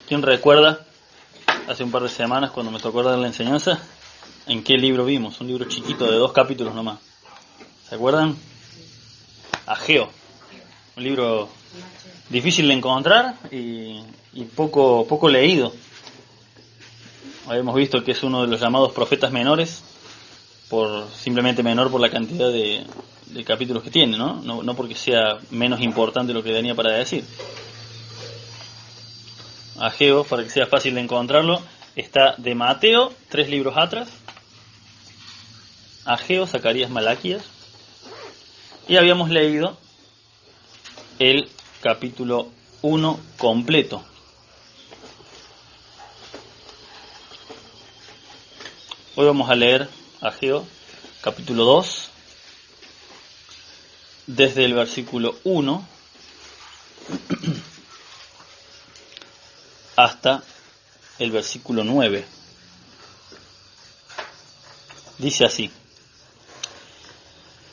¿Quién recuerda hace un par de semanas cuando me tocó dar la enseñanza en qué libro vimos? Un libro chiquito de 2 capítulos nomás. ¿Se acuerdan? Ageo. Un libro difícil de encontrar y poco leído. Habíamos visto que es uno de los llamados profetas menores, simplemente menor por la cantidad de capítulos que tiene, ¿no? No porque sea menos importante lo que tenía para decir. Ageo, para que sea fácil de encontrarlo, está de Mateo, 3 libros atrás, Ageo, Zacarías, Malaquías, y habíamos leído el capítulo 1 completo. Hoy vamos a leer Ageo, capítulo 2, desde el versículo 1 hasta el versículo 9. Dice así: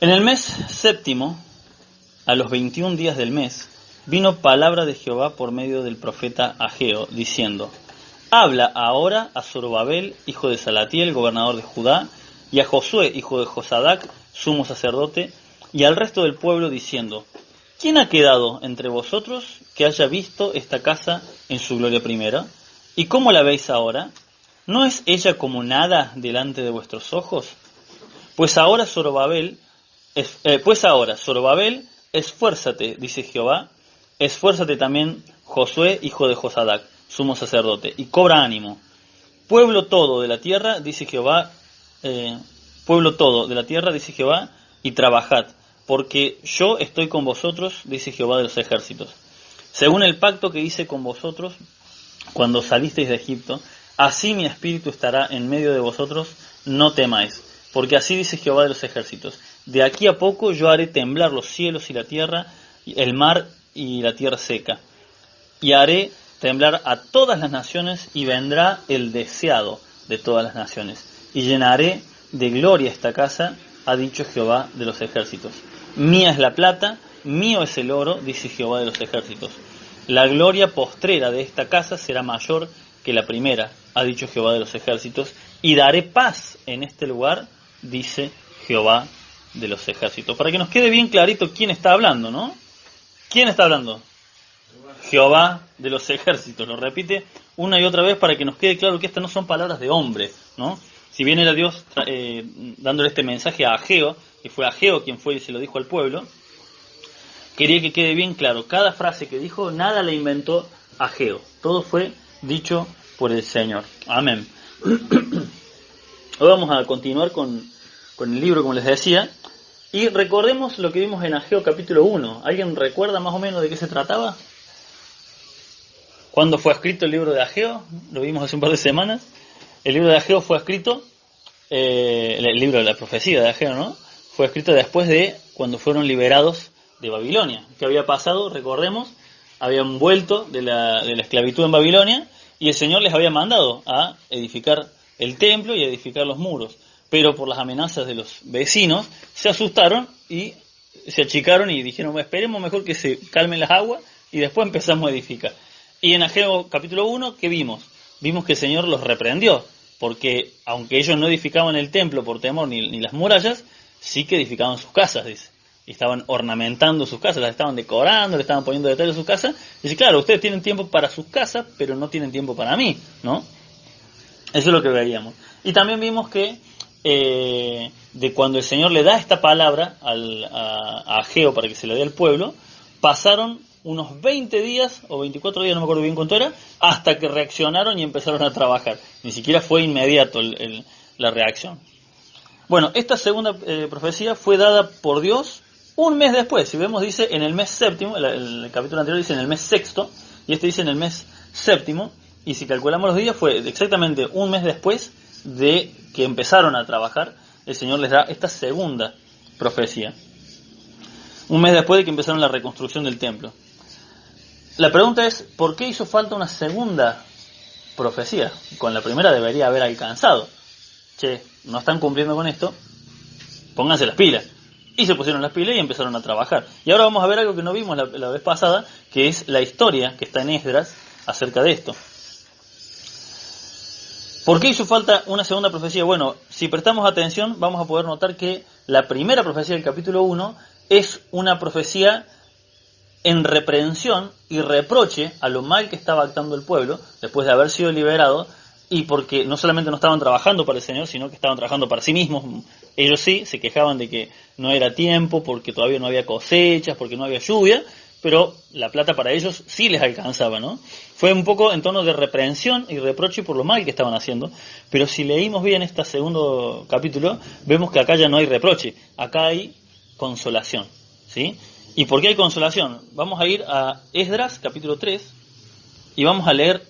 En el mes séptimo, a los 21 días del mes, vino palabra de Jehová por medio del profeta Ageo, diciendo: Habla ahora a Zorobabel, hijo de Salatiel, gobernador de Judá, y a Josué, hijo de Josadac, sumo sacerdote, y al resto del pueblo, diciendo: ¿Quién ha quedado entre vosotros que haya visto esta casa en su gloria primera? ¿Y cómo la veis ahora? ¿No es ella como nada delante de vuestros ojos? Pues ahora, Zorobabel, esfuérzate, dice Jehová, esfuérzate también, Josué, hijo de Josadac, sumo sacerdote, y cobra ánimo. Pueblo todo de la tierra, dice Jehová, y trabajad, porque yo estoy con vosotros, dice Jehová de los ejércitos. Según el pacto que hice con vosotros cuando salisteis de Egipto, así mi espíritu estará en medio de vosotros, no temáis, porque así dice Jehová de los ejércitos: de aquí a poco yo haré temblar los cielos y la tierra, el mar y la tierra seca, y haré temblar a todas las naciones, y vendrá el deseado de todas las naciones, y llenaré de gloria esta casa, ha dicho Jehová de los ejércitos. Mía es la plata, mío es el oro, dice Jehová de los ejércitos. La gloria postrera de esta casa será mayor que la primera, ha dicho Jehová de los ejércitos, y daré paz en este lugar, dice Jehová de los ejércitos. Para que nos quede bien clarito quién está hablando, ¿no? ¿Quién está hablando? Jehová de los ejércitos. Lo repite una y otra vez para que nos quede claro que estas no son palabras de hombre, ¿no? Si bien era Dios dándole este mensaje a Ageo, y fue Ageo quien fue y se lo dijo al pueblo, quería que quede bien claro, cada frase que dijo, nada la inventó Ageo, todo fue dicho por el Señor. Amén. Hoy vamos a continuar con el libro, como les decía, y recordemos lo que vimos en Ageo capítulo 1. ¿Alguien recuerda más o menos de qué se trataba? ¿Cuándo fue escrito el libro de Ageo? Lo vimos hace un par de semanas. El libro de Ageo fue escrito, el libro de la profecía de Ageo, ¿no? Fue escrito después de cuando fueron liberados de Babilonia. ¿Qué había pasado? Recordemos, habían vuelto de la esclavitud en Babilonia y el Señor les había mandado a edificar el templo y a edificar los muros. Pero por las amenazas de los vecinos se asustaron y se achicaron y dijeron: bueno, esperemos mejor que se calmen las aguas y después empezamos a edificar. Y en Ageo capítulo 1, ¿qué vimos? Vimos que el Señor los reprendió, porque aunque ellos no edificaban el templo por temor ni las murallas, sí que edificaban sus casas, dice. Y estaban ornamentando sus casas, las estaban decorando, le estaban poniendo detalles a sus casas. Dice, claro, ustedes tienen tiempo para sus casas, pero no tienen tiempo para mí, ¿no? Eso es lo que veíamos. Y también vimos que de cuando el Señor le da esta palabra a Ageo para que se le dé al pueblo, pasaron unos 20 días o 24 días, no me acuerdo bien cuánto era, hasta que reaccionaron y empezaron a trabajar. Ni siquiera fue inmediato la reacción. Bueno, esta segunda profecía fue dada por Dios un mes después. Si vemos, dice en el mes séptimo, el capítulo anterior dice en el mes sexto, y este dice en el mes séptimo, y si calculamos los días fue exactamente un mes después de que empezaron a trabajar, el Señor les da esta segunda profecía. Un mes después de que empezaron la reconstrucción del templo. La pregunta es, ¿por qué hizo falta una segunda profecía? Con la primera debería haber alcanzado. Che, no están cumpliendo con esto, pónganse las pilas. Y se pusieron las pilas y empezaron a trabajar. Y ahora vamos a ver algo que no vimos la vez pasada, que es la historia que está en Esdras acerca de esto. ¿Por qué hizo falta una segunda profecía? Bueno, si prestamos atención vamos a poder notar que la primera profecía del capítulo 1 es una profecía en reprensión y reproche a lo mal que estaba actuando el pueblo después de haber sido liberado, y porque no solamente no estaban trabajando para el Señor, sino que estaban trabajando para sí mismos. Ellos sí se quejaban de que no era tiempo, porque todavía no había cosechas, porque no había lluvia, pero la plata para ellos sí les alcanzaba, ¿no? Fue un poco en tono de reprensión y reproche por lo mal que estaban haciendo, pero si leímos bien este segundo capítulo, vemos que acá ya no hay reproche, acá hay consolación, ¿sí? ¿Y por qué hay consolación? Vamos a ir a Esdras, capítulo 3, y vamos a leer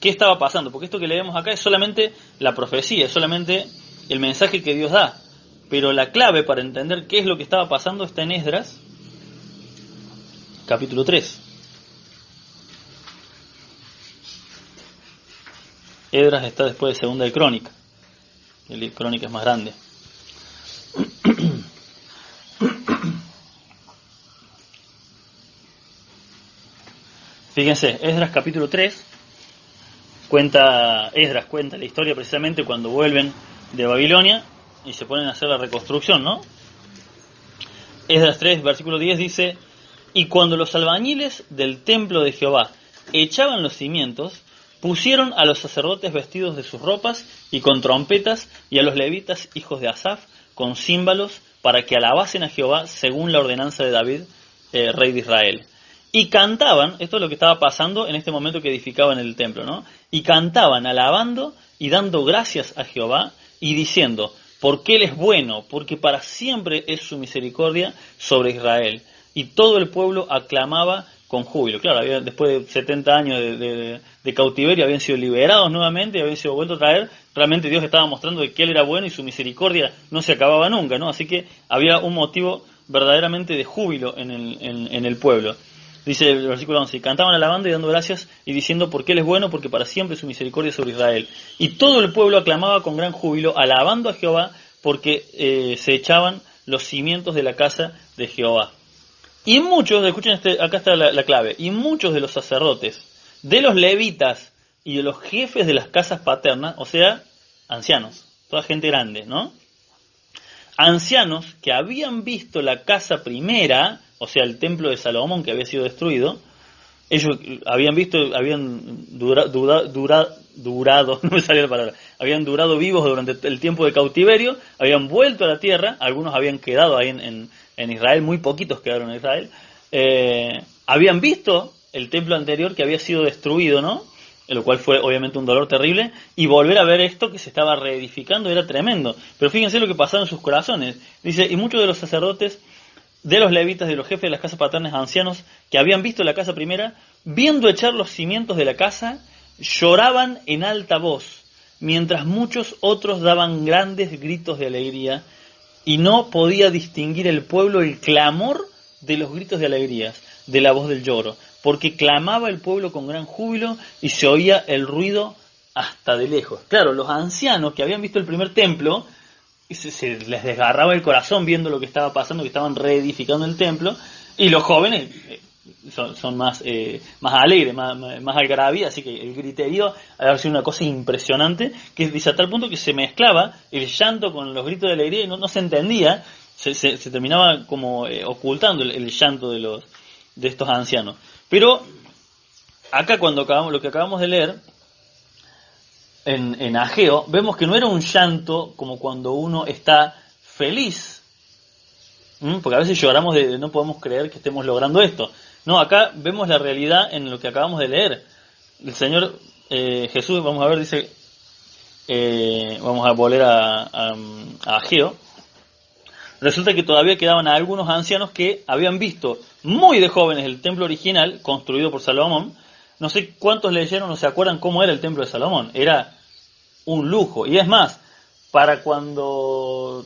qué estaba pasando, porque esto que leemos acá es solamente la profecía, es solamente el mensaje que Dios da, pero la clave para entender qué es lo que estaba pasando está en Esdras, capítulo 3. Esdras está después de Segunda de Crónica, el Crónica es más grande. Fíjense, Esdras capítulo 3, Esdras cuenta la historia precisamente cuando vuelven de Babilonia y se ponen a hacer la reconstrucción, ¿no? Esdras 3, versículo 10 dice: y cuando los albañiles del templo de Jehová echaban los cimientos, pusieron a los sacerdotes vestidos de sus ropas y con trompetas, y a los levitas hijos de Asaf con címbalos, para que alabasen a Jehová según la ordenanza de David, rey de Israel. Y cantaban, esto es lo que estaba pasando en este momento que edificaban el templo, ¿no? Y cantaban alabando y dando gracias a Jehová y diciendo: porque Él es bueno, porque para siempre es su misericordia sobre Israel. Y todo el pueblo aclamaba con júbilo. Claro, después de 70 años de cautiverio habían sido liberados nuevamente y habían sido vueltos a traer. Realmente Dios estaba mostrando que Él era bueno y su misericordia no se acababa nunca, ¿no? Así que había un motivo verdaderamente de júbilo en el pueblo. Dice el versículo 11: y cantaban alabando y dando gracias y diciendo: porque Él es bueno, porque para siempre es su misericordia sobre Israel. Y todo el pueblo aclamaba con gran júbilo, alabando a Jehová, porque se echaban los cimientos de la casa de Jehová. Y muchos, escuchen acá está la clave, y muchos de los sacerdotes, de los levitas y de los jefes de las casas paternas, o sea, ancianos, toda gente grande, ¿no? Ancianos que habían visto la casa primera, o sea, el templo de Salomón que había sido destruido, ellos habían visto, habían durado, no me salía la palabra, habían durado vivos durante el tiempo de cautiverio, habían vuelto a la tierra, algunos habían quedado ahí en Israel, muy poquitos quedaron en Israel, habían visto el templo anterior que había sido destruido, ¿no? Lo cual fue obviamente un dolor terrible, y volver a ver esto que se estaba reedificando era tremendo. Pero fíjense lo que pasaba en sus corazones. Dice: y muchos de los sacerdotes, de los levitas, de los jefes de las casas paternas, ancianos, que habían visto la casa primera, viendo echar los cimientos de la casa, lloraban en alta voz, mientras muchos otros daban grandes gritos de alegría, y no podía distinguir el pueblo el clamor de los gritos de alegría, de la voz del lloro, porque clamaba el pueblo con gran júbilo y se oía el ruido hasta de lejos. Claro, los ancianos que habían visto el primer templo, se les desgarraba el corazón viendo lo que estaba pasando, que estaban reedificando el templo, y los jóvenes son más alegres, más algarabía, así que el griterío había sido una cosa impresionante, que dice a tal punto que se mezclaba el llanto con los gritos de alegría y no se entendía, se terminaba como ocultando el llanto de estos ancianos. Pero acá lo que acabamos de leer en Ageo, vemos que no era un llanto como cuando uno está feliz, porque a veces lloramos de no podemos creer que estemos logrando esto. No, acá vemos la realidad en lo que acabamos de leer. El Señor Jesús, vamos a ver, dice, vamos a volver a Ageo. Resulta que todavía quedaban algunos ancianos que habían visto muy de jóvenes el templo original construido por Salomón. No sé cuántos leyeron o se acuerdan cómo era el templo de Salomón. Era un lujo. Y es más, para cuando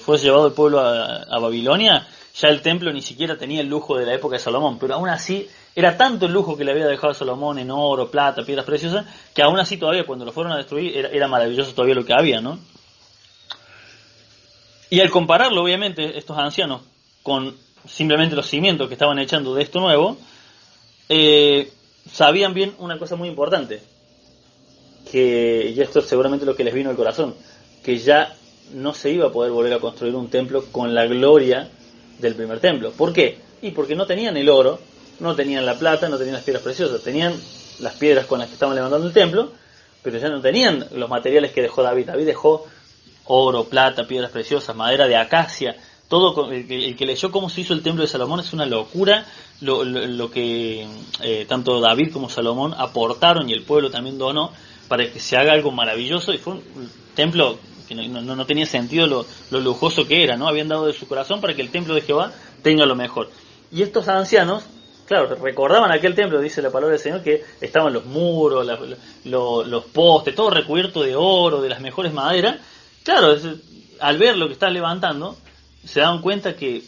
fue llevado el pueblo a Babilonia, ya el templo ni siquiera tenía el lujo de la época de Salomón. Pero aún así, era tanto el lujo que le había dejado a Salomón en oro, plata, piedras preciosas, que aún así todavía cuando lo fueron a destruir era maravilloso todavía lo que había, ¿no? Y al compararlo, obviamente, estos ancianos con simplemente los cimientos que estaban echando de esto nuevo, sabían bien una cosa muy importante. y esto es seguramente lo que les vino al corazón, que ya no se iba a poder volver a construir un templo con la gloria del primer templo. ¿Por qué? Y porque no tenían el oro, no tenían la plata, no tenían las piedras preciosas, tenían las piedras con las que estaban levantando el templo, pero ya no tenían los materiales que dejó David. David dejó oro, plata, piedras preciosas, madera de acacia, todo. El que leyó cómo se hizo el templo de Salomón es una locura lo que tanto David como Salomón aportaron y el pueblo también donó para que se haga algo maravilloso, y fue un templo que no tenía sentido lo lujoso que era, ¿no? Habían dado de su corazón para que el templo de Jehová tenga lo mejor. Y estos ancianos, claro, recordaban aquel templo, dice la palabra del Señor, que estaban los muros, los postes, todo recubierto de oro, de las mejores maderas. Claro, al ver lo que estás levantando, se daban cuenta que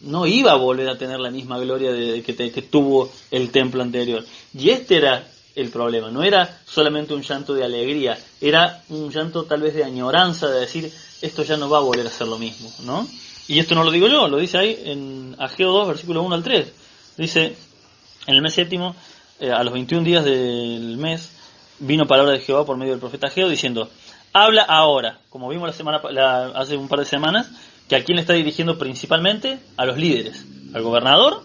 no iba a volver a tener la misma gloria que tuvo el templo anterior. Y este era el problema, no era solamente un llanto de alegría, era un llanto tal vez de añoranza, de decir, esto ya no va a volver a ser lo mismo, ¿no? Y esto no lo digo yo, lo dice ahí en Ageo 2, versículo 1 al 3. Dice, en el mes séptimo, a los 21 días del mes, vino palabra de Jehová por medio del profeta Ageo, diciendo, habla ahora, como vimos hace un par de semanas, que a quién le está dirigiendo principalmente, a los líderes, al gobernador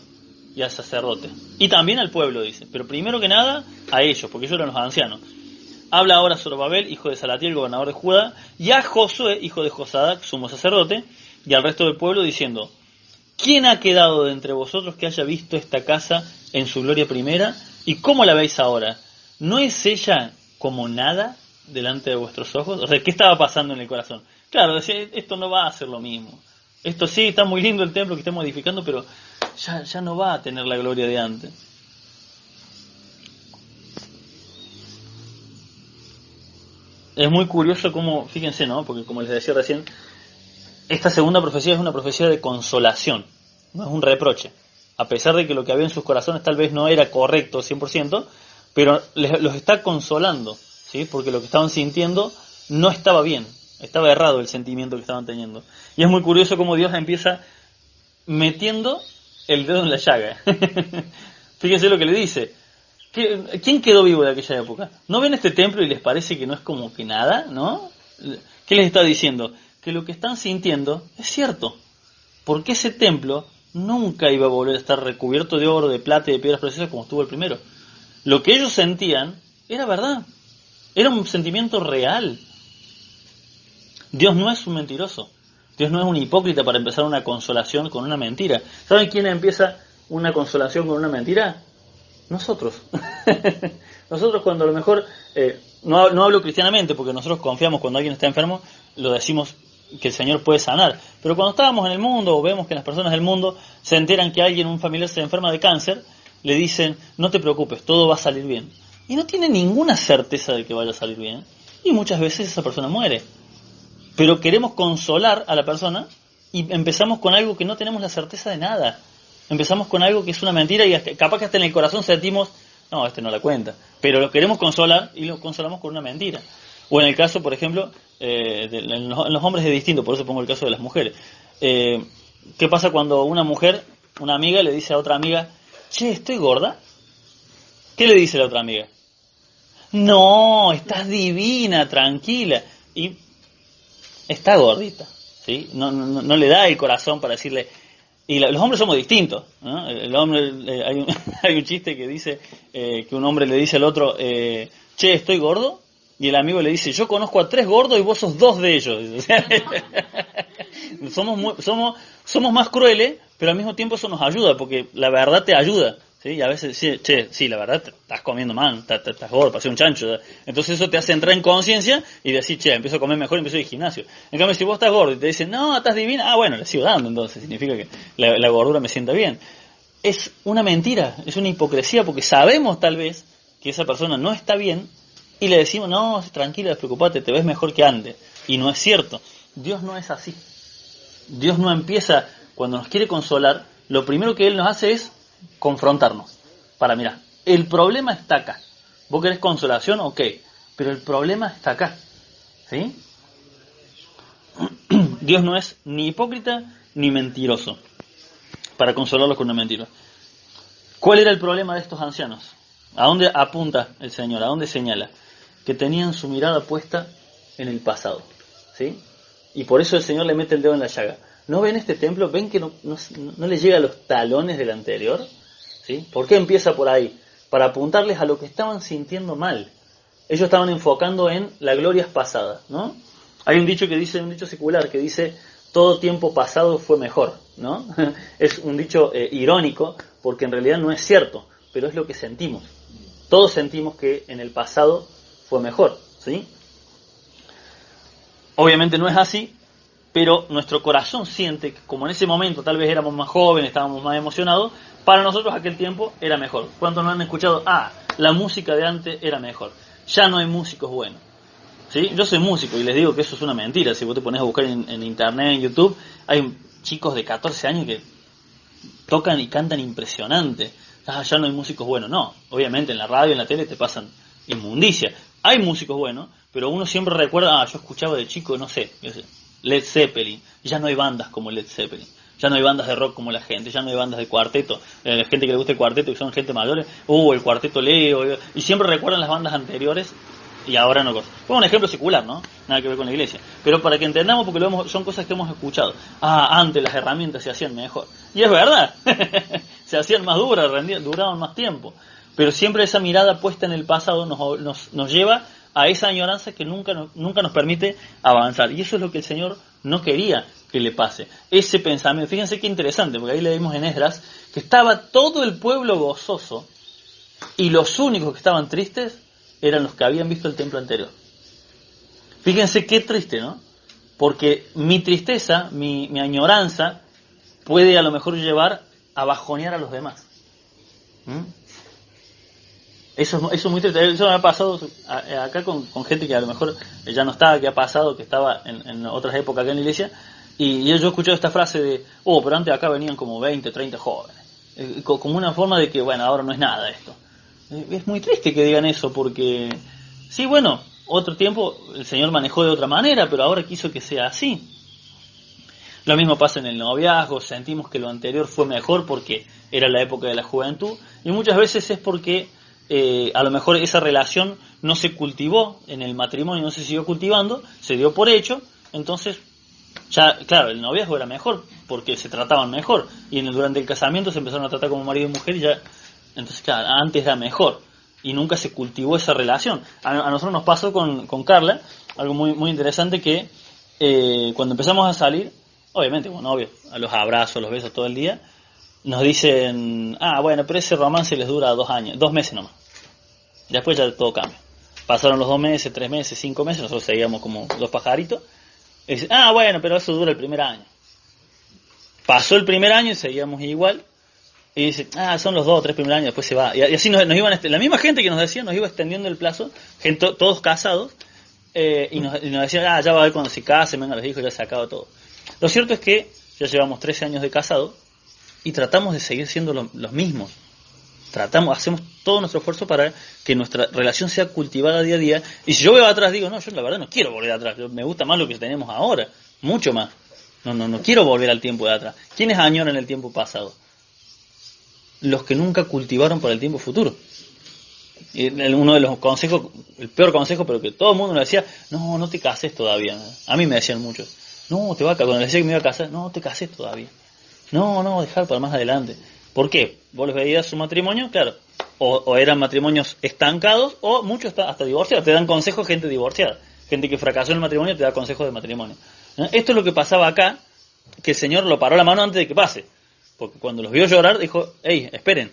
y al sacerdote, y también al pueblo, dice, pero primero que nada a ellos, porque ellos eran los ancianos. Habla ahora a Zorobabel, hijo de Salatiel, gobernador de Judá, y a Josué, hijo de Josadac, sumo sacerdote, y al resto del pueblo, diciendo, ¿quién ha quedado de entre vosotros que haya visto esta casa en su gloria primera? ¿Y cómo la veis ahora? ¿No es ella como nada delante de vuestros ojos? O sea, ¿qué estaba pasando en el corazón? Claro, decía, esto no va a ser lo mismo. Esto sí, está muy lindo el templo que está modificando, pero ya no va a tener la gloria de antes. Es muy curioso cómo, fíjense, ¿no? Porque como les decía recién, esta segunda profecía es una profecía de consolación, no es un reproche. A pesar de que lo que había en sus corazones tal vez no era correcto 100%, pero los está consolando, ¿sí? Porque lo que estaban sintiendo no estaba bien, estaba errado el sentimiento que estaban teniendo. Y es muy curioso cómo Dios empieza metiendo el dedo en la llaga. Fíjense lo que le dice. ¿Quién quedó vivo de aquella época? ¿No ven este templo y les parece que no es como que nada? ¿No? ¿Qué les está diciendo? Que lo que están sintiendo es cierto. Porque ese templo nunca iba a volver a estar recubierto de oro, de plata y de piedras preciosas como estuvo el primero. Lo que ellos sentían era verdad. Era un sentimiento real. Dios no es un mentiroso. Dios no es un hipócrita para empezar una consolación con una mentira. ¿Saben quién empieza una consolación con una mentira? Nosotros. Nosotros cuando a lo mejor, no hablo cristianamente, porque nosotros confiamos cuando alguien está enfermo, lo decimos que el Señor puede sanar. Pero cuando estábamos en el mundo, o vemos que las personas del mundo se enteran que alguien, un familiar, se enferma de cáncer, le dicen, no te preocupes, todo va a salir bien. Y no tiene ninguna certeza de que vaya a salir bien. Y muchas veces esa persona muere. Pero queremos consolar a la persona y empezamos con algo que no tenemos la certeza de nada. Empezamos con algo que es una mentira y capaz que hasta en el corazón sentimos, no, este no la cuenta. Pero lo queremos consolar y lo consolamos con una mentira. O en el caso, por ejemplo, en los hombres es distinto, por eso pongo el caso de las mujeres. ¿Qué pasa cuando una mujer, una amiga, le dice a otra amiga, che, ¿estoy gorda? ¿Qué le dice la otra amiga? No, estás divina, tranquila. Y está gordita, ¿sí? No le da el corazón para decirle. Y los hombres somos distintos, ¿no? El hombre, hay un chiste que dice que un hombre le dice al otro, che, ¿estoy gordo? Y el amigo le dice, yo conozco a 3 gordos y vos sos 2 de ellos. Somos más crueles, pero al mismo tiempo eso nos ayuda, porque la verdad te ayuda. ¿Sí? Y a veces, sí, la verdad, te estás comiendo mal, estás gordo, pasé un chancho. Entonces eso te hace entrar en conciencia y decir, empiezo a comer mejor, empiezo a ir al gimnasio. En cambio, si vos estás gordo y te dicen, no, estás divina, bueno, le sigo dando, entonces significa que la gordura me sienta bien. Es una mentira, es una hipocresía, porque sabemos tal vez que esa persona no está bien y le decimos, no, tranquila, despreocupate, te ves mejor que antes. Y no es cierto. Dios no es así. Dios no empieza, cuando nos quiere consolar, lo primero que Él nos hace es confrontarnos. Mirar, el problema está acá. ¿Vos querés consolación? Ok. Pero el problema está acá. ¿Sí? Dios no es ni hipócrita ni mentiroso para consolarlos con una mentira. ¿Cuál era el problema de estos ancianos? ¿A dónde apunta el Señor? ¿A dónde señala? que tenían su mirada puesta en el pasado, ¿sí? Y por eso el Señor le mete el dedo en la llaga. ¿No ven este templo? ¿Ven que no le llega a los talones del anterior? ¿Sí? ¿Por qué empieza por ahí? Para apuntarles a lo que estaban sintiendo mal. Ellos estaban enfocando en las glorias pasadas, ¿no? Hay un dicho secular que dice, todo tiempo pasado fue mejor, ¿no? Es un dicho irónico, porque en realidad no es cierto, pero es lo que sentimos. Todos sentimos que en el pasado fue mejor, ¿sí? Obviamente no es así, pero nuestro corazón siente que como en ese momento tal vez éramos más jóvenes, estábamos más emocionados, para nosotros aquel tiempo era mejor. ¿Cuántos no han escuchado? La música de antes era mejor. Ya no hay músicos buenos. ¿Sí? Yo soy músico y les digo que eso es una mentira. Si vos te pones a buscar en internet, en YouTube, hay chicos de 14 años que tocan y cantan impresionante. Ya no hay músicos buenos. No, obviamente en la radio, en la tele te pasan inmundicia. Hay músicos buenos, pero uno siempre recuerda, yo escuchaba de chico, no sé, Led Zeppelin. Ya no hay bandas como Led Zeppelin. Ya no hay bandas de rock como la gente, ya no hay bandas de cuarteto. La gente que le gusta el cuarteto, que son gente mayores, el cuarteto Leo, y siempre recuerdan las bandas anteriores y ahora no cosas. Fue un ejemplo secular, ¿no? Nada que ver con la iglesia. Pero para que entendamos, porque son cosas que hemos escuchado. Antes las herramientas se hacían mejor. Y es verdad, se hacían más duras, duraban más tiempo. Pero siempre esa mirada puesta en el pasado nos lleva a esa añoranza que nunca nos permite avanzar. Y eso es lo que el Señor no quería que le pase. Ese pensamiento, fíjense qué interesante, porque ahí leímos en Esdras que estaba todo el pueblo gozoso y los únicos que estaban tristes eran los que habían visto el templo anterior. Fíjense qué triste, ¿no? Porque mi tristeza, mi añoranza, puede a lo mejor llevar a bajonear a los demás. Eso es muy triste. Eso me ha pasado acá con gente que a lo mejor ya no está, que ha pasado, que estaba en otras épocas acá en la iglesia, y yo he escuchado esta frase de, pero antes acá venían como 20, 30 jóvenes. Como una forma de que, bueno, ahora no es nada esto. Es muy triste que digan eso, porque, sí, bueno, otro tiempo el Señor manejó de otra manera, pero ahora quiso que sea así. Lo mismo pasa en el noviazgo, sentimos que lo anterior fue mejor porque era la época de la juventud, y muchas veces es porque a lo mejor esa relación no se cultivó en el matrimonio, no se siguió cultivando, se dio por hecho, entonces ya, claro, el noviazgo era mejor porque se trataban mejor, y durante el casamiento se empezaron a tratar como marido y mujer, y ya, entonces claro, antes era mejor y nunca se cultivó esa relación. A nosotros nos pasó con Carla algo muy, muy interesante, que cuando empezamos a salir, obviamente como novios, a los abrazos, los besos todo el día, nos dicen, bueno, pero ese romance les dura 2 años, 2 meses nomás. Después ya todo cambia. Pasaron los 2 meses, 3 meses, 5 meses, nosotros seguíamos como 2 pajaritos. Y dicen, bueno, pero eso dura el primer año. Pasó el primer año y seguíamos igual. Y dicen, son los 2 o 3 primeros años, después se va. Y así nos iban, la misma gente que nos decía, nos iba extendiendo el plazo, gente, todos casados, y nos decía, ya va a ver cuando se casen, vengan los hijos, ya se acaba todo. Lo cierto es que ya llevamos 13 años de casado y tratamos de seguir siendo los mismos. Hacemos todo nuestro esfuerzo para que nuestra relación sea cultivada día a día. Y si yo veo atrás, digo, no, yo la verdad no quiero volver atrás. Me gusta más lo que tenemos ahora, mucho más. No quiero volver al tiempo de atrás. ¿Quiénes añoran el tiempo pasado? Los que nunca cultivaron para el tiempo futuro. Y uno de los consejos, el peor consejo, pero que todo el mundo me decía, no te cases todavía. A mí me decían mucho, cuando les decía que me iba a casar, no te cases todavía. No, dejar para más adelante. ¿Por qué? Vos les veías su matrimonio, claro, o eran matrimonios estancados, o muchos hasta divorciados. Te dan consejos gente divorciada. Gente que fracasó en el matrimonio te da consejos de matrimonio. Esto es lo que pasaba acá, que el Señor lo paró la mano antes de que pase. Porque cuando los vio llorar, dijo, esperen,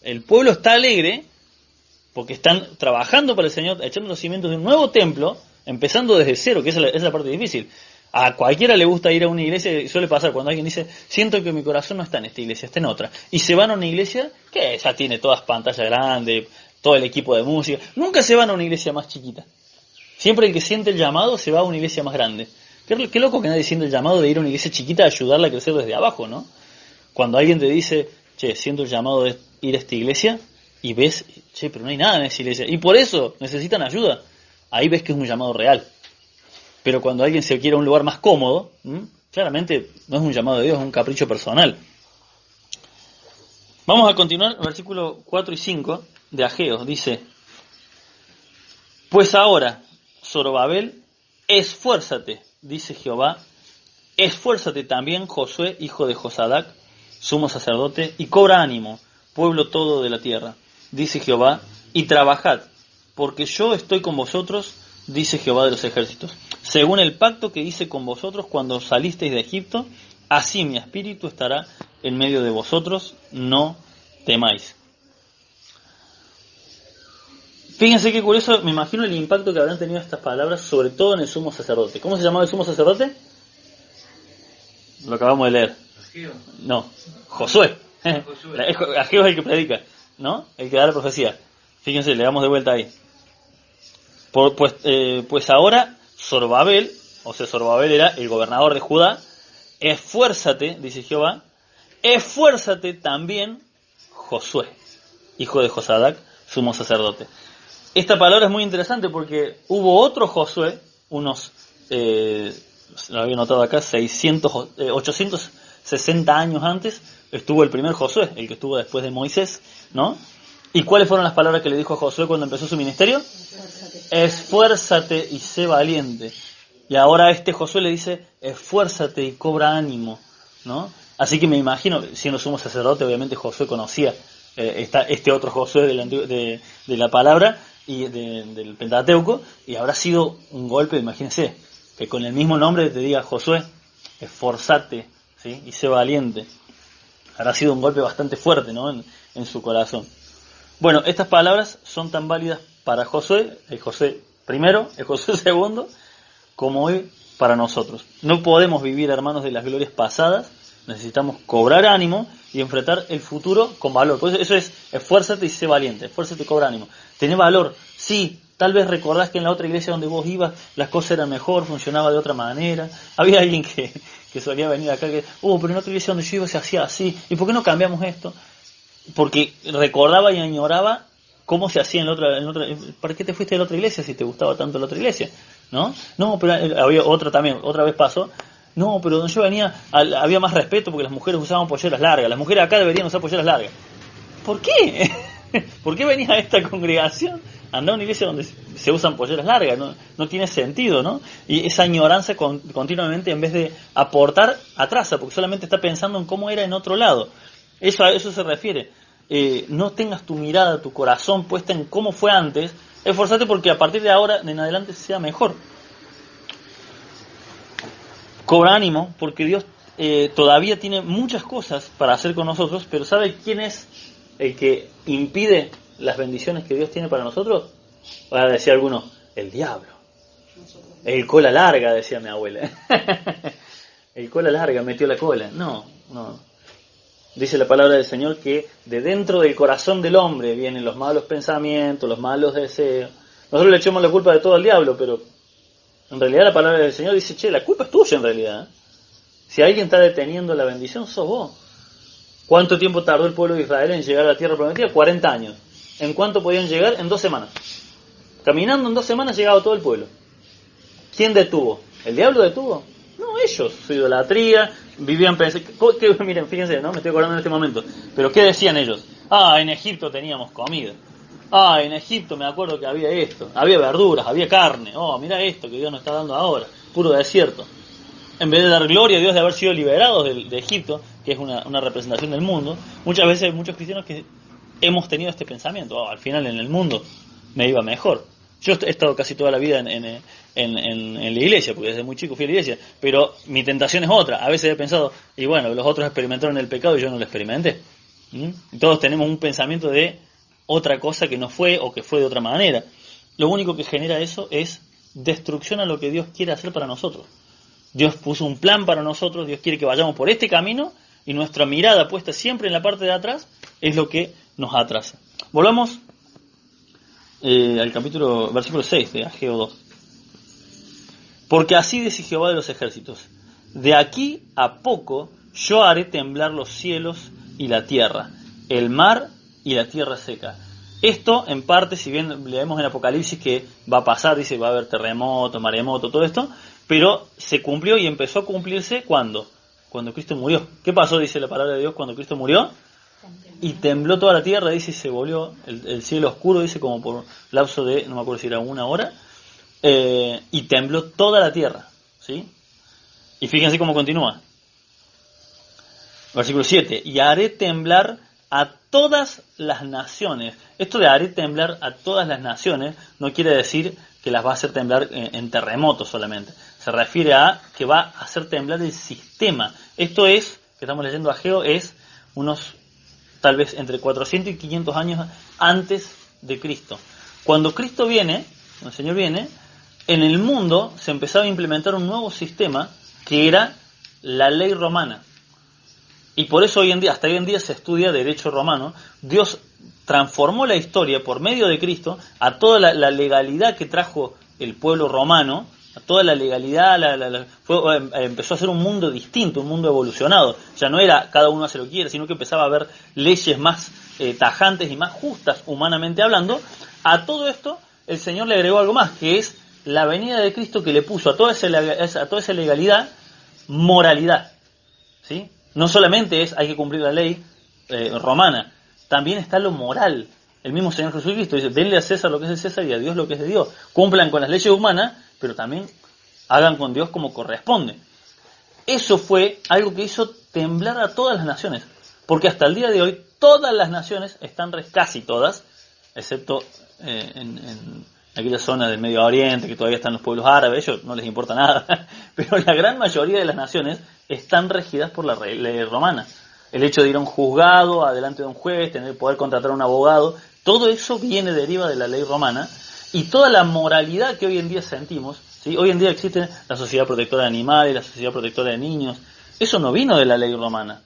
el pueblo está alegre porque están trabajando para el Señor, echando los cimientos de un nuevo templo, empezando desde cero, que es la parte difícil. A cualquiera le gusta ir a una iglesia, y suele pasar cuando alguien dice, siento que mi corazón no está en esta iglesia, está en otra. Y se van a una iglesia que ya tiene todas pantallas grandes, todo el equipo de música. Nunca se van a una iglesia más chiquita. Siempre el que siente el llamado se va a una iglesia más grande. Qué loco que nadie siente el llamado de ir a una iglesia chiquita a ayudarla a crecer desde abajo, ¿no? Cuando alguien te dice, siento el llamado de ir a esta iglesia, y ves, pero no hay nada en esa iglesia, y por eso necesitan ayuda, ahí ves que es un llamado real. Pero cuando alguien se quiere a un lugar más cómodo, claramente no es un llamado de Dios, es un capricho personal. Vamos a continuar, versículo 4 y 5 de Ageo, dice, Pues ahora, Zorobabel, esfuérzate, dice Jehová, esfuérzate también, Josué, hijo de Josadac, sumo sacerdote, y cobra ánimo, pueblo todo de la tierra, dice Jehová, y trabajad, porque yo estoy con vosotros, dice Jehová de los ejércitos. Según el pacto que hice con vosotros cuando salisteis de Egipto, así mi espíritu estará en medio de vosotros, no temáis. Fíjense qué curioso, me imagino el impacto que habrán tenido estas palabras, sobre todo en el sumo sacerdote. ¿Cómo se llamaba el sumo sacerdote? Lo acabamos de leer. No, Josué. Ageo es el que predica, ¿no? El que da la profecía. Fíjense, le damos de vuelta ahí. Pues ahora Zorobabel, o sea, Zorobabel era el gobernador de Judá, esfuérzate, dice Jehová, esfuérzate también Josué, hijo de Josadac, sumo sacerdote. Esta palabra es muy interesante porque hubo otro Josué, unos, lo había notado acá, 860 años antes, estuvo el primer Josué, el que estuvo después de Moisés, ¿no? ¿Y cuáles fueron las palabras que le dijo a Josué cuando empezó su ministerio? Esfuérzate y sé valiente. Y ahora este Josué le dice, esfuérzate y cobra ánimo, ¿no? Así que me imagino, siendo sumo sacerdote, obviamente Josué conocía este otro Josué de la palabra y del Pentateuco, y habrá sido un golpe, imagínense, que con el mismo nombre te diga Josué, esforzate, ¿sí? Y sé valiente. Habrá sido un golpe bastante fuerte, ¿no? En su corazón. Bueno, estas palabras son tan válidas para Josué, el Josué primero, el Josué segundo, como hoy para nosotros. No podemos vivir, hermanos, de las glorias pasadas, necesitamos cobrar ánimo y enfrentar el futuro con valor. Por eso es, esfuérzate y sé valiente, esfuérzate y cobra ánimo. Tené valor, sí, tal vez recordás que en la otra iglesia donde vos ibas las cosas eran mejor, funcionaba de otra manera. Había alguien que solía venir acá que, pero en otra iglesia donde yo iba se hacía así, ¿y por qué no cambiamos esto? Porque recordaba y añoraba cómo se hacía en la otra. ¿Para qué te fuiste de la otra iglesia si te gustaba tanto la otra iglesia? ¿No? No, pero había otra también, otra vez pasó. No, pero donde yo venía había más respeto porque las mujeres usaban polleras largas. Las mujeres acá deberían usar polleras largas. ¿Por qué? ¿Por qué venís a esta congregación? Andá a una iglesia donde se usan polleras largas, no tiene sentido, ¿no? Y esa añoranza continuamente, en vez de aportar, atrasa, porque solamente está pensando en cómo era en otro lado. A eso se refiere. No tengas tu mirada, tu corazón puesta en cómo fue antes. Esforzate porque a partir de ahora en adelante sea mejor. Cobra ánimo porque Dios todavía tiene muchas cosas para hacer con nosotros, pero ¿sabe quién es el que impide las bendiciones que Dios tiene para nosotros? Va a decir alguno, el diablo. El cola larga, decía mi abuela. El cola larga metió la cola. No. Dice la palabra del Señor que de dentro del corazón del hombre vienen los malos pensamientos, los malos deseos. Nosotros le echamos la culpa de todo al diablo, pero en realidad la palabra del Señor dice, la culpa es tuya en realidad. Si alguien está deteniendo la bendición, sos vos. ¿Cuánto tiempo tardó el pueblo de Israel en llegar a la tierra prometida? 40 años. ¿En cuánto podían llegar? En 2 semanas. Caminando en 2 semanas llegaba todo el pueblo. ¿Quién detuvo? ¿El diablo detuvo? No, ellos, su idolatría, vivían pensando, miren, fíjense, ¿no? Me estoy acordando en este momento, pero ¿qué decían ellos? En Egipto teníamos comida, en Egipto me acuerdo que había esto, había verduras, había carne, mira esto que Dios nos está dando ahora, puro desierto. En vez de dar gloria a Dios de haber sido liberados de Egipto, que es una representación del mundo, muchas veces hay muchos cristianos que hemos tenido este pensamiento, al final en el mundo me iba mejor. Yo he estado casi toda la vida en la iglesia, porque desde muy chico fui a la iglesia, pero mi tentación es otra. A veces he pensado, y bueno, los otros experimentaron el pecado y yo no lo experimenté. Todos tenemos un pensamiento de otra cosa que no fue o que fue de otra manera. Lo único que genera eso es destrucción a lo que Dios quiere hacer para nosotros. Dios puso un plan para nosotros, Dios quiere que vayamos por este camino y nuestra mirada puesta siempre en la parte de atrás es lo que nos atrasa. Volvamos al versículo 6 de Ageo 2. Porque así dice Jehová de los ejércitos, de aquí a poco yo haré temblar los cielos y la tierra, el mar y la tierra seca. Esto, en parte, si bien leemos en Apocalipsis que va a pasar, dice va a haber terremoto, maremoto, todo esto, pero se cumplió y empezó a cumplirse ¿cuándo? Cuando Cristo murió. ¿Qué pasó, dice la palabra de Dios, cuando Cristo murió? y tembló toda la tierra, dice, y se volvió el cielo oscuro, dice, como por lapso de, no me acuerdo si era 1 hora, y tembló toda la tierra, ¿sí? Y fíjense cómo continúa. Versículo 7, y haré temblar a todas las naciones. Esto de haré temblar a todas las naciones no quiere decir que las va a hacer temblar en terremotos solamente. Se refiere a que va a hacer temblar el sistema. Esto es, que estamos leyendo Ageo, es unos tal vez entre 400 y 500 años antes de Cristo. Cuando Cristo viene, cuando el Señor viene, en el mundo se empezaba a implementar un nuevo sistema que era la ley romana. Y por eso hoy en día, hasta hoy en día se estudia derecho romano. Dios transformó la historia por medio de Cristo a toda la legalidad que trajo el pueblo romano, a toda la legalidad, empezó a ser un mundo distinto, un mundo evolucionado. Ya no era cada uno hace lo que quiere, sino que empezaba a haber leyes más tajantes y más justas, humanamente hablando. A todo esto, el Señor le agregó algo más, que es la venida de Cristo, que le puso a toda esa legalidad moralidad, ¿sí? No solamente hay que cumplir la ley romana, también está lo moral. El mismo Señor Jesucristo dice, denle a César lo que es de César y a Dios lo que es de Dios. Cumplan con las leyes humanas, pero también hagan con Dios como corresponde. Eso fue algo que hizo temblar a todas las naciones, porque hasta el día de hoy todas las naciones están, casi todas, excepto en aquella zona del Medio Oriente, que todavía están los pueblos árabes, ellos no les importa nada, pero la gran mayoría de las naciones están regidas por la ley romana. El hecho de ir a un juzgado, adelante de un juez, poder contratar a un abogado, todo eso deriva de la ley romana, y toda la moralidad que hoy en día sentimos, ¿sí? Hoy en día existe la Sociedad Protectora de Animales, la Sociedad Protectora de Niños, eso no vino de la ley romana,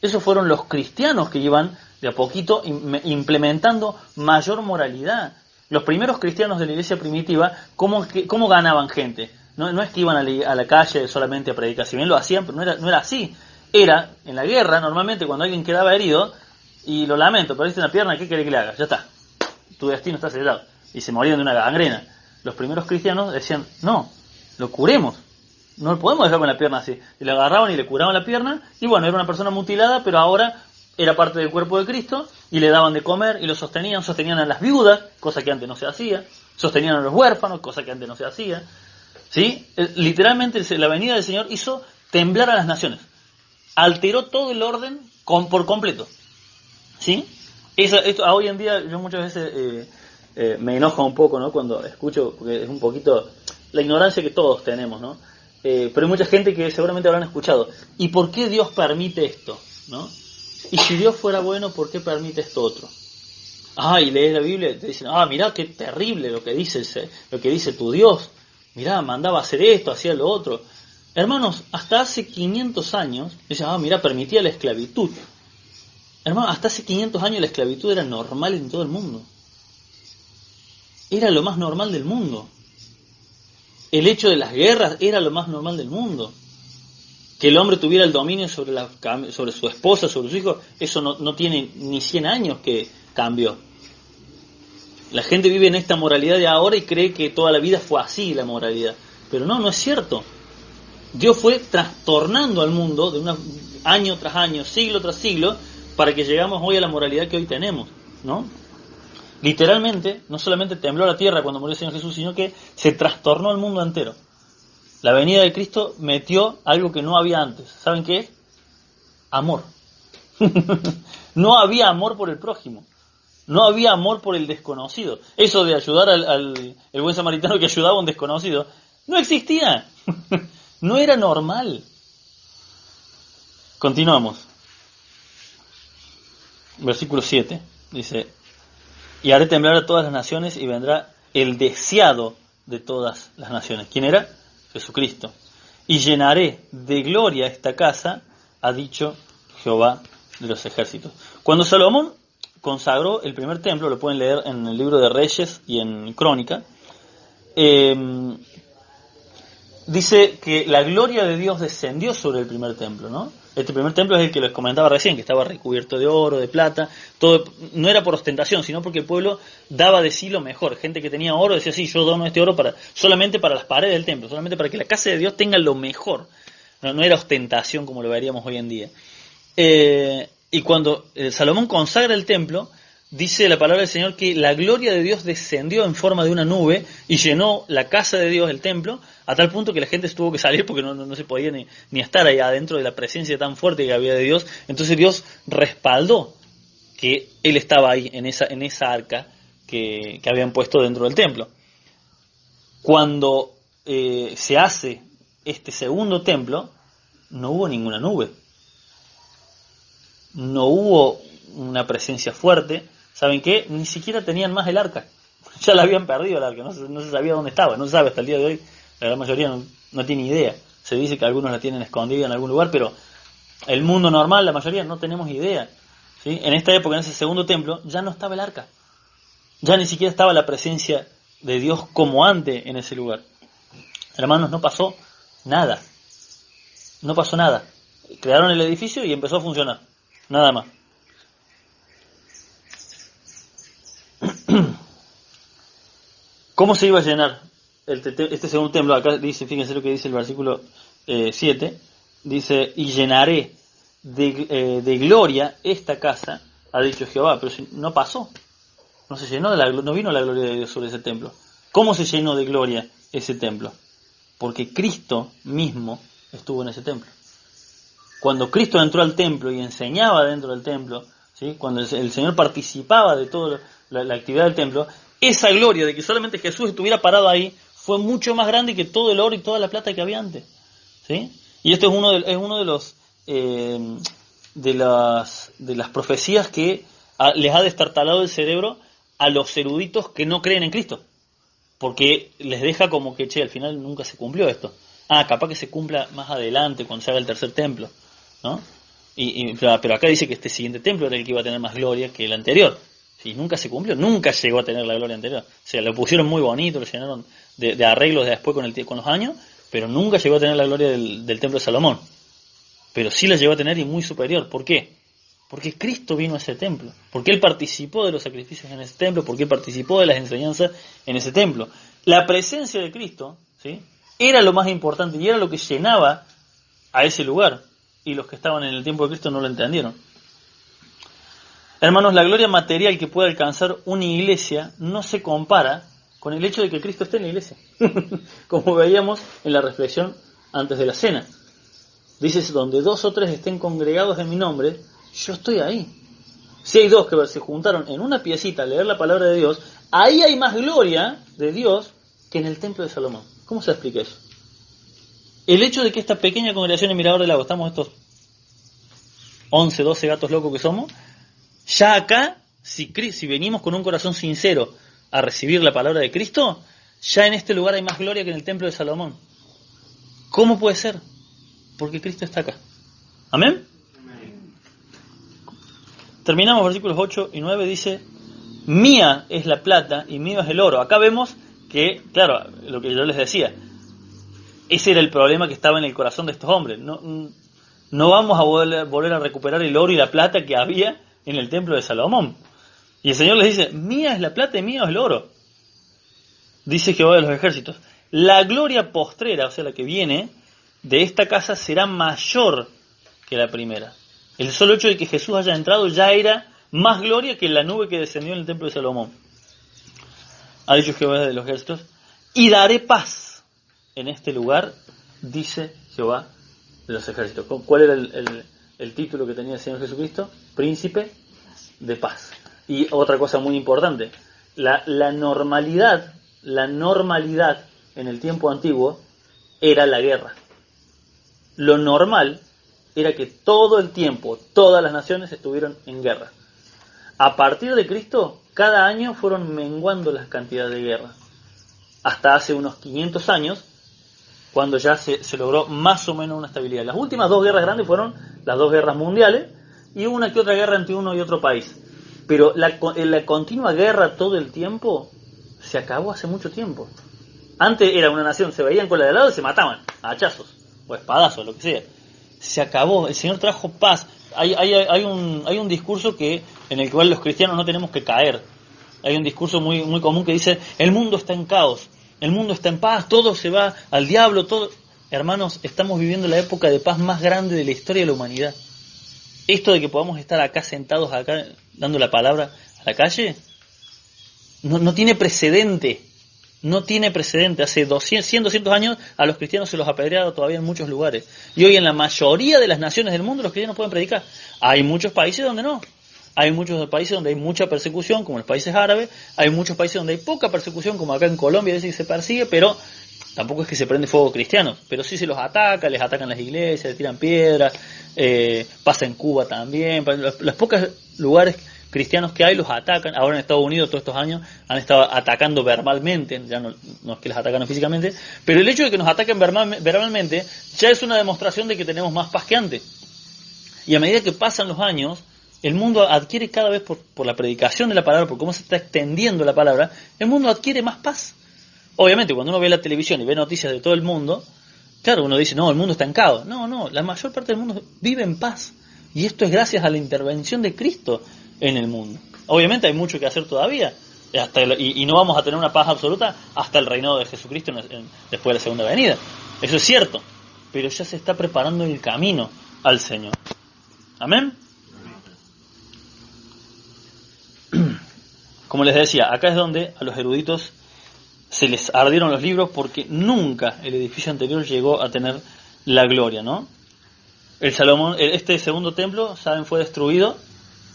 eso fueron los cristianos que iban de a poquito implementando mayor moralidad. Los primeros cristianos de la iglesia primitiva, ¿cómo ganaban gente? No es que iban a la calle solamente a predicar, si bien lo hacían, pero no era así. Era, en la guerra, normalmente cuando alguien quedaba herido, y lo lamento, perdiste una pierna, ¿qué querés que le haga? Ya está, tu destino está sellado. Y se morían de una gangrena. Los primeros cristianos decían, no, lo curemos, no lo podemos dejar con la pierna así. Y le agarraban y le curaban la pierna, y bueno, era una persona mutilada, pero ahora era parte del cuerpo de Cristo, y le daban de comer, y lo sostenían a las viudas, cosa que antes no se hacía, sostenían a los huérfanos, cosa que antes no se hacía, ¿sí? Literalmente la venida del Señor hizo temblar a las naciones, alteró todo el orden por completo, ¿sí? Esto, hoy en día yo muchas veces me enoja un poco, ¿no? Cuando escucho, porque es un poquito la ignorancia que todos tenemos, ¿no? Pero hay mucha gente que seguramente habrán escuchado, ¿y por qué Dios permite esto? ¿No? Y si Dios fuera bueno, ¿por qué permite esto otro? Y lees la Biblia y te dicen, mirá qué terrible lo que dice tu Dios. Mirá, mandaba hacer esto, hacía lo otro. Hermanos, hasta hace 500 años, dicen, mirá, permitía la esclavitud. Hermanos, hasta hace 500 años la esclavitud era normal en todo el mundo. Era lo más normal del mundo. El hecho de las guerras era lo más normal del mundo. Que el hombre tuviera el dominio sobre su esposa, sobre sus hijos, eso no tiene ni 100 años que cambió. La gente vive en esta moralidad de ahora y cree que toda la vida fue así la moralidad. Pero no es cierto. Dios fue trastornando al mundo año tras año, siglo tras siglo, para que llegamos hoy a la moralidad que hoy tenemos, ¿no? Literalmente, no solamente tembló la tierra cuando murió el Señor Jesús, sino que se trastornó el mundo entero. La venida de Cristo metió algo que no había antes. ¿Saben qué es? Amor. No había amor por el prójimo. No había amor por el desconocido. Eso de ayudar el buen samaritano que ayudaba a un desconocido, no existía. No era normal. Continuamos. Versículo 7. Dice, y haré temblar a todas las naciones y vendrá el deseado de todas las naciones. ¿Quién era? Jesucristo. Y llenaré de gloria esta casa, ha dicho Jehová de los ejércitos. Cuando Salomón consagró el primer templo, lo pueden leer en el libro de Reyes y en Crónica, dice que la gloria de Dios descendió sobre el primer templo, ¿no? Este primer templo es el que les comentaba recién, que estaba recubierto de oro, de plata, todo, no era por ostentación, sino porque el pueblo daba de sí lo mejor. Gente que tenía oro decía, sí, yo dono este oro solamente para las paredes del templo, solamente para que la casa de Dios tenga lo mejor. No era ostentación como lo veríamos hoy en día. Y cuando Salomón consagra el templo, dice la palabra del Señor que la gloria de Dios descendió en forma de una nube y llenó la casa de Dios, el templo, a tal punto que la gente se tuvo que salir porque no se podía ni estar ahí adentro de la presencia tan fuerte que había de Dios. Entonces Dios respaldó que Él estaba ahí, en esa arca que habían puesto dentro del templo. Cuando se hace este segundo templo, no hubo ninguna nube. No hubo una presencia fuerte. ¿Saben qué? Ni siquiera tenían más el arca. Ya la habían perdido el arca, no se sabía dónde estaba, no se sabe hasta el día de hoy. La gran mayoría no tiene idea. Se dice que algunos la tienen escondida en algún lugar, pero el mundo normal, la mayoría, no tenemos idea. ¿Sí? En esta época, en ese segundo templo, ya no estaba el arca. Ya ni siquiera estaba la presencia de Dios como antes en ese lugar. Hermanos, no pasó nada. No pasó nada. Crearon el edificio y empezó a funcionar. Nada más. ¿Cómo se iba a llenar este segundo templo? Acá dice, fíjense lo que dice el versículo 7. Dice, y llenaré de gloria esta casa, ha dicho Jehová. Pero no pasó. No se llenó no vino la gloria de Dios sobre ese templo. ¿Cómo se llenó de gloria ese templo? Porque Cristo mismo estuvo en ese templo. Cuando Cristo entró al templo y enseñaba dentro del templo, ¿sí? Cuando el Señor participaba de toda la actividad del templo, esa gloria de que solamente Jesús estuviera parado ahí fue mucho más grande que todo el oro y toda la plata que había antes. ¿Sí? Y esto es uno de los de las profecías que les ha destartalado el cerebro a los eruditos que no creen en Cristo. Porque les deja como que, al final nunca se cumplió esto. Capaz que se cumpla más adelante cuando se haga el tercer templo, ¿no? Pero acá dice que este siguiente templo era el que iba a tener más gloria que el anterior. Y nunca se cumplió, nunca llegó a tener la gloria anterior. O sea, lo pusieron muy bonito, lo llenaron de arreglos de después con los años, pero nunca llegó a tener la gloria del templo de Salomón. Pero sí la llegó a tener y muy superior. ¿Por qué? Porque Cristo vino a ese templo, porque Él participó de los sacrificios en ese templo, porque Él participó de las enseñanzas en ese templo. La presencia de Cristo, ¿sí?, era lo más importante y era lo que llenaba a ese lugar. Y los que estaban en el tiempo de Cristo no lo entendieron. Hermanos, la gloria material que puede alcanzar una iglesia no se compara con el hecho de que Cristo esté en la iglesia. Como veíamos en la reflexión antes de la cena. Dice, donde 2 o 3 estén congregados en mi nombre, yo estoy ahí. Si hay 2 que se juntaron en una piecita a leer la palabra de Dios, ahí hay más gloria de Dios que en el templo de Salomón. ¿Cómo se explica eso? El hecho de que esta pequeña congregación en Mirador del Lago, estamos estos 11, 12 gatos locos que somos, ya acá, si venimos con un corazón sincero a recibir la palabra de Cristo, ya en este lugar hay más gloria que en el templo de Salomón. ¿Cómo puede ser? Porque Cristo está acá. ¿Amén? Terminamos versículos 8 y 9, dice, mía es la plata y mío es el oro. Acá vemos que, claro, lo que yo les decía, ese era el problema que estaba en el corazón de estos hombres. No vamos a volver a recuperar el oro y la plata que había en el templo de Salomón. Y el Señor les dice, mía es la plata y mío es el oro. Dice Jehová de los ejércitos, la gloria postrera, o sea, la que viene, de esta casa será mayor que la primera. El solo hecho de que Jesús haya entrado ya era más gloria que la nube que descendió en el templo de Salomón. Ha dicho Jehová de los ejércitos, y daré paz en este lugar, dice Jehová de los ejércitos. ¿Cuál era el título que tenía el Señor Jesucristo? Príncipe de paz. Y otra cosa muy importante, la normalidad en el tiempo antiguo era la guerra. Lo normal era que todo el tiempo, todas las naciones estuvieron en guerra. A partir de Cristo, cada año fueron menguando las cantidades de guerra. Hasta hace unos 500 años, cuando ya se logró más o menos una estabilidad. Las últimas 2 guerras grandes fueron las 2 guerras mundiales y una que otra guerra entre uno y otro país. Pero la continua guerra todo el tiempo se acabó hace mucho tiempo. Antes era una nación, se veían con la de al lado y se mataban a hachazos o espadazos, lo que sea. Se acabó, el Señor trajo paz. Hay un discurso en el cual los cristianos no tenemos que caer. Hay un discurso muy, muy común que dice, el mundo está en caos, el mundo está en paz, todo se va al diablo, todo. Hermanos, estamos viviendo la época de paz más grande de la historia de la humanidad. esto de que podamos estar acá sentados, acá, dando la palabra a la calle, no tiene precedente. No tiene precedente. Hace 200, 100, 200 años a los cristianos se los ha apedreado todavía en muchos lugares. Y hoy en la mayoría de las naciones del mundo los cristianos pueden predicar. Hay muchos países donde no. Hay muchos países donde hay mucha persecución, como los países árabes. Hay muchos países donde hay poca persecución, como acá en Colombia, a veces se persigue, pero tampoco es que se prende fuego cristiano. Pero sí se los ataca, les atacan las iglesias, les tiran piedras. Pasa en Cuba también. Los pocos lugares cristianos que hay los atacan. Ahora en Estados Unidos todos estos años han estado atacando verbalmente, ya no es que los atacan físicamente, pero el hecho de que nos ataquen verbalmente ya es una demostración de que tenemos más paz que antes. Y a medida que pasan los años, el mundo adquiere cada vez por la predicación de la palabra, por cómo se está extendiendo la palabra, el mundo adquiere más paz. Obviamente cuando uno ve la televisión y ve noticias de todo el mundo, claro, uno dice, no, el mundo está en caos. No, la mayor parte del mundo vive en paz. Y esto es gracias a la intervención de Cristo en el mundo. Obviamente hay mucho que hacer todavía, y no vamos a tener una paz absoluta hasta el reinado de Jesucristo después de la segunda venida. Eso es cierto, pero ya se está preparando el camino al Señor. Amén. Como les decía, acá es donde a los eruditos se les ardieron los libros porque nunca el edificio anterior llegó a tener la gloria, ¿no? Este segundo templo, saben, fue destruido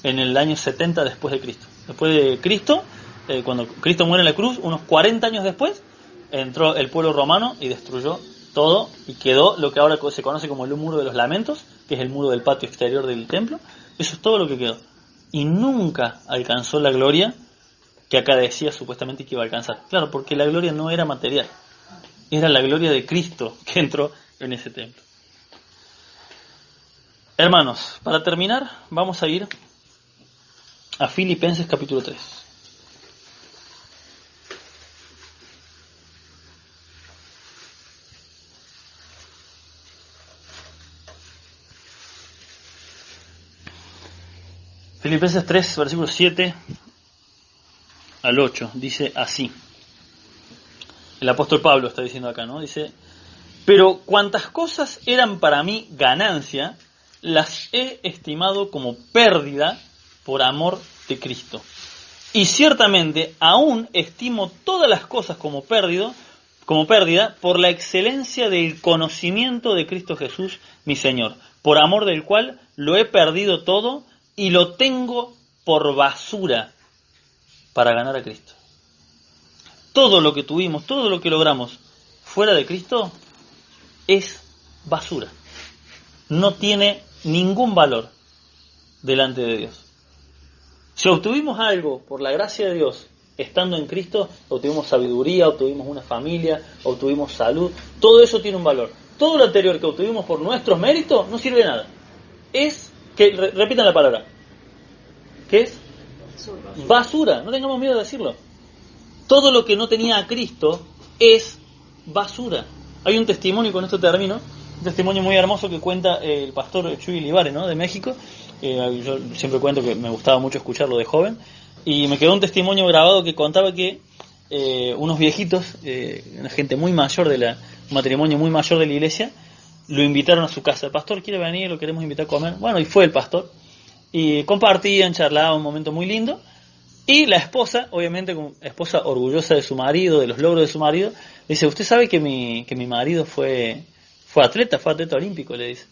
en el año 70 después de Cristo. Después de Cristo, cuando Cristo muere en la cruz, unos 40 años después, entró el pueblo romano y destruyó todo y quedó lo que ahora se conoce como el muro de los lamentos, que es el muro del patio exterior del templo. Eso es todo lo que quedó. Y nunca alcanzó la gloria que acá decía supuestamente que iba a alcanzar. Claro, porque la gloria no era material. Era la gloria de Cristo que entró en ese templo. Hermanos, para terminar, vamos a ir a Filipenses capítulo 3. Filipenses 3, versículos 7 al 8, dice así. El apóstol Pablo está diciendo acá, ¿no? Dice, pero cuantas cosas eran para mí ganancia, las he estimado como pérdida por amor de Cristo. Y ciertamente aún estimo todas las cosas como pérdida por la excelencia del conocimiento de Cristo Jesús, mi Señor, por amor del cual lo he perdido todo y lo tengo por basura para ganar a Cristo. Todo lo que tuvimos, todo lo que logramos fuera de Cristo es basura. No tiene ningún valor delante de Dios. Si obtuvimos algo por la gracia de Dios estando en Cristo, obtuvimos sabiduría, obtuvimos una familia, obtuvimos salud, todo eso tiene un valor. Todo lo anterior que obtuvimos por nuestros méritos no sirve de nada. Repitan la palabra. ¿Qué es? Basura. No tengamos miedo de decirlo. Todo lo que no tenía a Cristo es basura. Hay un testimonio, con esto termino, un testimonio muy hermoso que cuenta el pastor Chuy Livares, ¿no? De México. Yo siempre cuento que me gustaba mucho escucharlo de joven, y me quedó un testimonio grabado que contaba que unos viejitos, una gente muy mayor un matrimonio muy mayor de la iglesia, lo invitaron a su casa. El pastor quiere venir, lo queremos invitar a comer. Bueno, y fue el pastor, y compartían, charlaban, un momento muy lindo. Y la esposa, obviamente, como esposa orgullosa de su marido, de los logros de su marido, dice, usted sabe que mi marido fue atleta olímpico, le dice.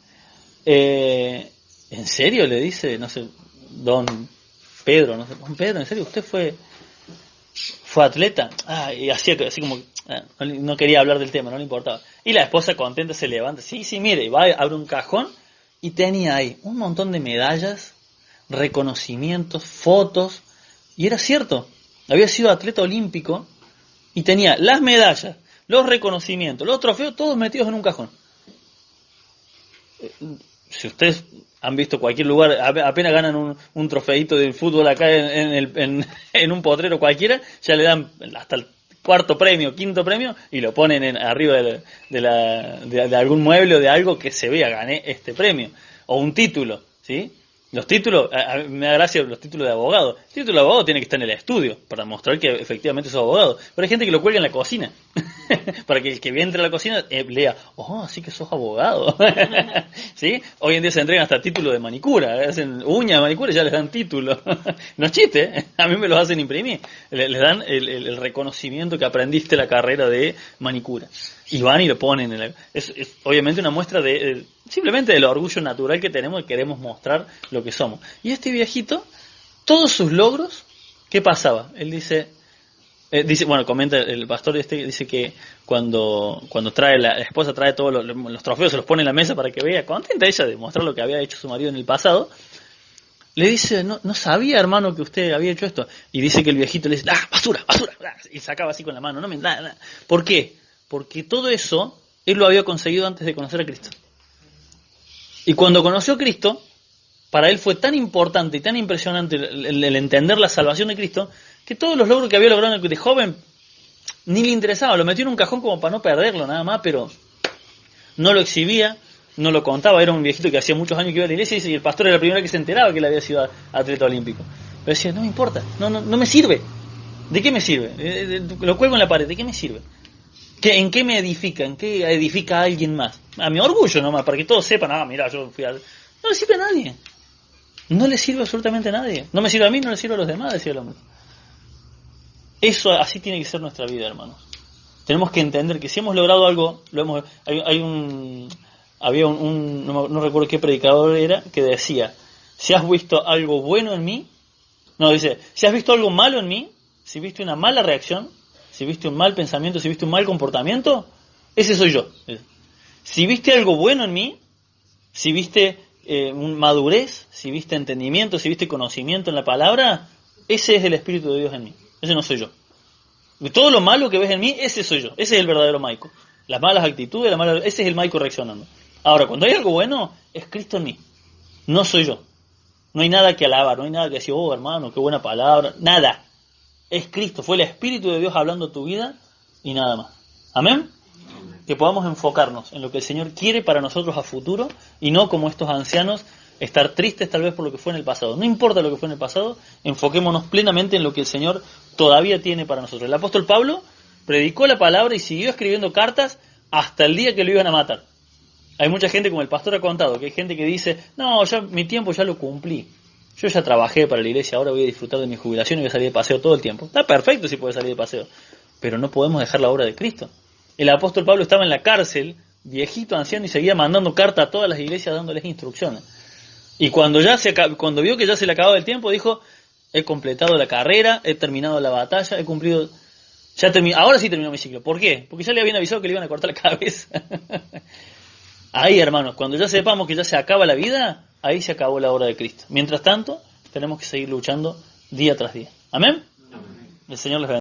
¿En serio? Le dice, no sé, don Pedro, ¿en serio? ¿Usted fue atleta? Y así como, no quería hablar del tema, no le importaba. Y la esposa contenta se levanta, sí, mire, y va, abre un cajón, y tenía ahí un montón de medallas, reconocimientos, fotos, y era cierto, había sido atleta olímpico, y tenía las medallas, los reconocimientos, los trofeos, todos metidos en un cajón. Si ustedes han visto cualquier lugar, apenas ganan un trofeito de fútbol acá en un potrero cualquiera, ya le dan hasta el cuarto premio, quinto premio, y lo ponen arriba de algún mueble o de algo que se vea, gané este premio. O un título, ¿sí? Los títulos, me da gracia los títulos de abogado. El título de abogado tiene que estar en el estudio para mostrar que efectivamente sos abogado. Pero hay gente que lo cuelga en la cocina. Para que el que entre a la cocina lea, oh, así que sos abogado. ¿Sí? Hoy en día se entregan hasta títulos de manicura, hacen uñas de manicura y ya les dan título. No es chiste, ¿eh? A mí me los hacen imprimir. Les dan el reconocimiento que aprendiste la carrera de manicura. Y van y lo ponen. Es obviamente una muestra de simplemente del orgullo natural que tenemos y queremos mostrar lo que somos. Y este viejito, todos sus logros, ¿qué pasaba? Él dice, bueno, comenta el pastor dice que cuando trae la esposa trae todos los trofeos, se los pone en la mesa para que vea, contenta ella de mostrar lo que había hecho su marido en el pasado, le dice, no sabía, hermano, que usted había hecho esto. Y dice que el viejito le dice, basura, y sacaba así con la mano, nada. ¿Por qué? Porque todo eso él lo había conseguido antes de conocer a Cristo. Y cuando conoció a Cristo, para él fue tan importante y tan impresionante el entender la salvación de Cristo, que todos los logros que había logrado de joven ni le interesaba, lo metió en un cajón como para no perderlo nada más, pero no lo exhibía, no lo contaba. Era un viejito que hacía muchos años que iba a la iglesia y el pastor era la primera que se enteraba que él había sido atleta olímpico. Pero decía, no me importa, no me sirve. ¿De qué me sirve? Lo cuelgo en la pared, ¿de qué me sirve? ¿En qué me edifica? ¿En qué edifica a alguien más? A mi orgullo nomás, para que todos sepan, mira, yo fui a... No le sirve a nadie. No le sirve absolutamente a nadie. No me sirve a mí, no le sirve a los demás, decía el hombre. Eso así tiene que ser nuestra vida, hermanos. Tenemos que entender que si hemos logrado algo, había no recuerdo qué predicador era, que decía, si has visto algo bueno en mí, dice, si has visto algo malo en mí, si viste una mala reacción, si viste un mal pensamiento, si viste un mal comportamiento, ese soy yo. Si viste algo bueno en mí, si viste madurez, si viste entendimiento, si viste conocimiento en la palabra, ese es el Espíritu de Dios en mí. Ese no soy yo. Y todo lo malo que ves en mí, ese soy yo. Ese es el verdadero Maico. Las malas actitudes, ese es el Maico reaccionando. Ahora, cuando hay algo bueno, es Cristo en mí. No soy yo. No hay nada que alabar, no hay nada que decir, oh hermano, qué buena palabra. Nada. Es Cristo, fue el Espíritu de Dios hablando a tu vida y nada más. ¿Amén? Que podamos enfocarnos en lo que el Señor quiere para nosotros a futuro y no como estos ancianos estar tristes tal vez por lo que fue en el pasado. No importa lo que fue en el pasado, enfoquémonos plenamente en lo que el Señor todavía tiene para nosotros. El apóstol Pablo predicó la palabra y siguió escribiendo cartas hasta el día que lo iban a matar. Hay mucha gente, como el pastor ha contado, que hay gente que dice, no, ya mi tiempo ya lo cumplí. Yo ya trabajé para la iglesia, ahora voy a disfrutar de mi jubilación y voy a salir de paseo todo el tiempo. Está perfecto si puede salir de paseo, pero no podemos dejar la obra de Cristo. El apóstol Pablo estaba en la cárcel, viejito, anciano, y seguía mandando cartas a todas las iglesias dándoles instrucciones. Y cuando vio que ya se le acababa el tiempo, dijo, he completado la carrera, he terminado la batalla, he cumplido, ahora sí terminó mi ciclo. ¿Por qué? Porque ya le habían avisado que le iban a cortar la cabeza. Ahí, hermanos, cuando ya sepamos que ya se acaba la vida, ahí se acabó la obra de Cristo. Mientras tanto, tenemos que seguir luchando día tras día. ¿Amén? El Señor les bendiga.